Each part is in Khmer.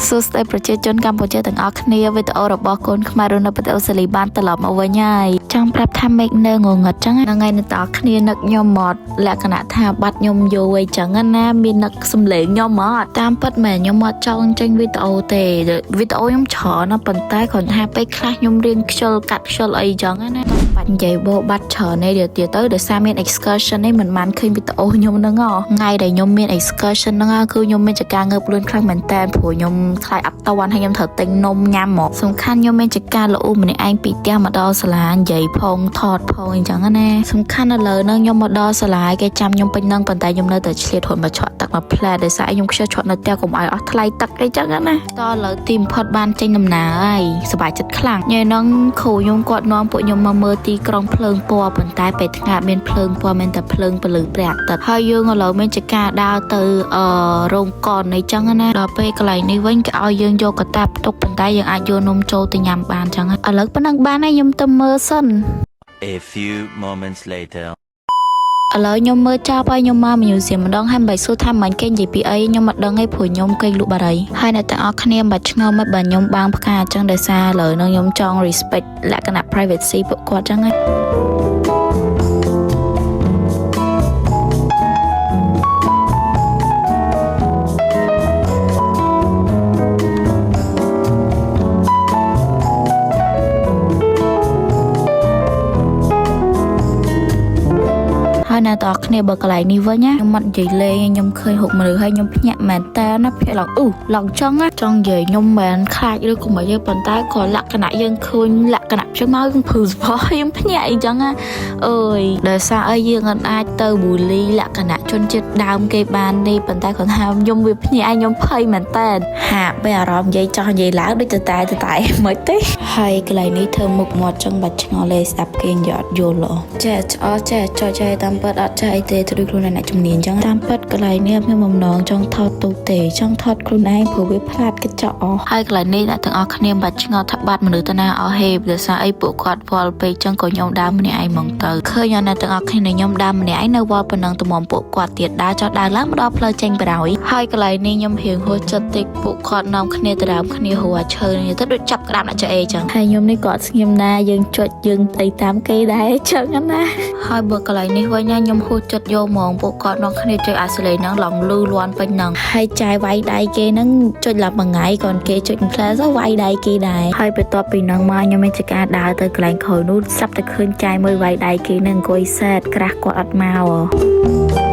សួស្តីប្រជាជនកម្ពុជាទាំងអស់គ្នាវីដេអូរបស់កូនខ្មែររស់នៅប្រទេសអូស្ត្រាលីបានត្រឡប់មកវិញហើយចង់ប្រាប់ថាមេឃនៅងងឹតចឹងហ្នឹងហើយអ្នកទាំងអស់គ្នានឹកខ្ញុំមកលក្ខណៈថាបាត់ខ្ញុំយូរអីចឹងណាមាននឹកសំឡេងខ្ញុំមកតាមពិតមែនខ្ញុំមកចង់ចេញវីដេអូទេវីដេអូខ្ញុំច្រើនណាប៉ុន្តែគ្រាន់តែពេលខ្លះខ្ញុំរៀងខ្ជិលកាត់ខ្ជិលអីចឹងណាបាត់និយាយបោបាត់ច្រើនទេទៀតទៅដោយសារមាន excursion នេះមិនបានឃើញវីដេអូខ្ញុំហ្នឹងថ្ងៃដែលខ្ញុំមាន excursion ហ្នឹងគឺខ្ញុំមានចការងើបលឿនខ្លាំងមែនតើព្រោះខ្ញុំខ្លាចអត់តន់ហើយខ្ញុំត្រូវទិញនំញ៉ាំមកសំខាន់ខ្ញុំមានចការល្អម្នាក់ឯងពីផ្ទះមកដល់សាលានិយាយផងថតផងអញ្ចឹងណាសំខាន់ឥឡូវហ្នឹងខ្ញុំមកដល់សាលាគេចាំខ្ញុំពេញហ្នឹងប៉ុន្តែខ្ញុំនៅតែឆ្លៀតហត់មកឆក់ទឹកមកផ្លែដោយសារខ្ញុំខ្ជិលឆក់នៅផ្ទះកុំឲ្យអស់ថ្លៃទឹកអីចឹងណាតឥឡូវទីបំផុតបានចេញដំណើរហើយសប្បាយចិត្តខ្លាំងញ៉ៃហ្នឹងគ្រូខ្ញុំគាត់នាំពួកខ្ញុំមកមើលទីក្រុងភ្លើងពណ៌ប៉ុន្តែពេលថ្ងៃមានភ្លើងពណ៌មានតែភ្លើងពលឺព្រះអាទិត្យហើយយើងឥឡូវមានចការដើរទៅរោងកនអីចឹងណាដល់ពេលកន្លែងនេះវិញគេឲ្យយើងយកកតាបទុកប៉ុន្តែយើងអាចយកនំចូលទៅញ៉ាំបានចឹងឥឡូវប៉ុណ្ណឹងបានហើយខ្ញុំទៅមើលសិន A few moments later ឥឡូវខ្ញុំមើលចប់ហើយខ្ញុំមកញ៉ូសៀមម្ដងហើយមិនបាច់សួរថាមិនគេនិយាយពីអីខ្ញុំមិនដឹងទេព្រោះខ្ញុំគេងលក់បារីហើយអ្នកទាំងអស់គ្នាមិនបាច់ឆ្ងល់មិនបើខ្ញុំបាំងផ្កាអញ្ចឹងដោយសារឥឡូវហ្នឹងខ្ញុំចង់ respect លក្ខណៈ privacy ពួកគាត់អញ្ចឹងណាហើយអ្នកទាំងអស់គ្នាបើកន្លែងនេះវិញណាខ្ញុំមិននិយាយលេងខ្ញុំឃើញហុកមនុស្សហើយខ្ញុំភ្ញាក់មែនតើណាភ្ញាក់ឡើងចង់ចង់និយាយខ្ញុំមិនខ្លាចឬក៏មិនទេប៉ុន្តែក៏លក្ខណៈយើងឃើញលក្ខណៈខ្ញុំមកខ្ញុំព្រឺស្បោះខ្ញុំភ្ញាក់អីចឹងណាអើយដោយសារអីយើងអាចទៅប៊ូលីលក្ខណៈជនជាតិដើមគេបានទេប៉ុន្តែគាត់ថាខ្ញុំវាភ្ញាក់ខ្ញុំភ័យមែនតើហាក់បីអារម្មណ៍និយាយចោះនិយាយឡើងដូចតែមិនទេហើយកន្លែងនេះធ្វើមុខមាត់ចឹងបាច់ឆ្ងល់លេស្ដាប់គេនិយាយអត់យល់ចេះតាមពិតអត់ចេះអីទេទៅដូចខ្លួនអ្នកជំនាញចឹងតាមពិតកន្លែងនេះខ្ញុំបំណងចង់ថតទូទេចង់ថតខ្លួនឯងព្រោះវាផ្លាតកញ្ចក់អស់ហើយកន្លែងនេះអ្នកទាំងអស់គ្នាបាច់ឆ្ងល់ថាបាត់មនុស្សទៅណាអស់ហេបដោយសារអីពួកគាត់វល់ពេកចឹងក៏ខ្ញុំដើរម្នាក់ឯងហ្មងទៅឃើញអ្នកទាំងអស់គ្នាខ្ញុំដើរម្នាក់ឯងនៅវល់ប៉ុណ្ណឹងទៅមកពួកគាត់ទៀតដើរចោះដើរឡើងមកដល់ផ្លូវចេញបរោយហើយកន្លែងនេះខ្ញុំរៀងហួសចិត្តតិចពួកគាត់នាំគ្នាទៅដើមគ្នាហួរឈើនេះទៅដូចចាប់ក្តាប់អ្នកចអេចឹងហើយខ្ញុំនេះក៏ស្ងៀមណាយើងចុចយើងទៅតាមគេដែរចឹងណាហើយបើកន្លែងនេះវិញខ្ញុំហួសចិត្តយកហ្មងពួកគាត់នាំគ្នាចុចអាសលេហ្នឹងឡងលឺលាន់ពេញហ្នឹងហើយចាយវាយដៃគេហ្នឹងចុចឡើងមួយថ្ងៃcònគេចុច class វាយដៃគេដែរហើយបន្ទាប់ពីហ្នឹងមកខ្ញុំមានចការដើរទៅកន្លែងក្រោយនោះស្រាប់តែឃើញចាយមួយវាយដៃគេហ្នឹងអង្គុយសែតក្រាស់គាត់អត់មក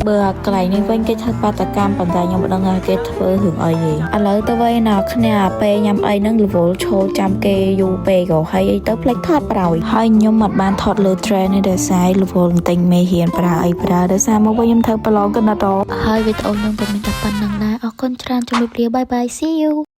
បើកន្លែងនេះវិញគេធ្វើបាតកម្មប៉ុន្តែខ្ញុំមិនដឹងថាគេធ្វើរឿងអីទេឥឡូវទៅវិញណាគ្នាពេលញ៉ាំអីហ្នឹងរវល់ឈោចាំគេយូរពេកក៏ហើយអីទៅផ្លេចថតប្រោយហើយខ្ញុំអត់បានថតលើ train នេះដោយសាររវល់ទិញមេរៀនប្រើអីប្រើដោយសារមកវិញខ្ញុំធ្វើប្រឡងកណ្ដាលហើយវីដេអូខ្ញុំក៏មានតែប៉ុណ្្នឹងដែរអរគុណច្រើនជម្រាបលាបាយបាយ see you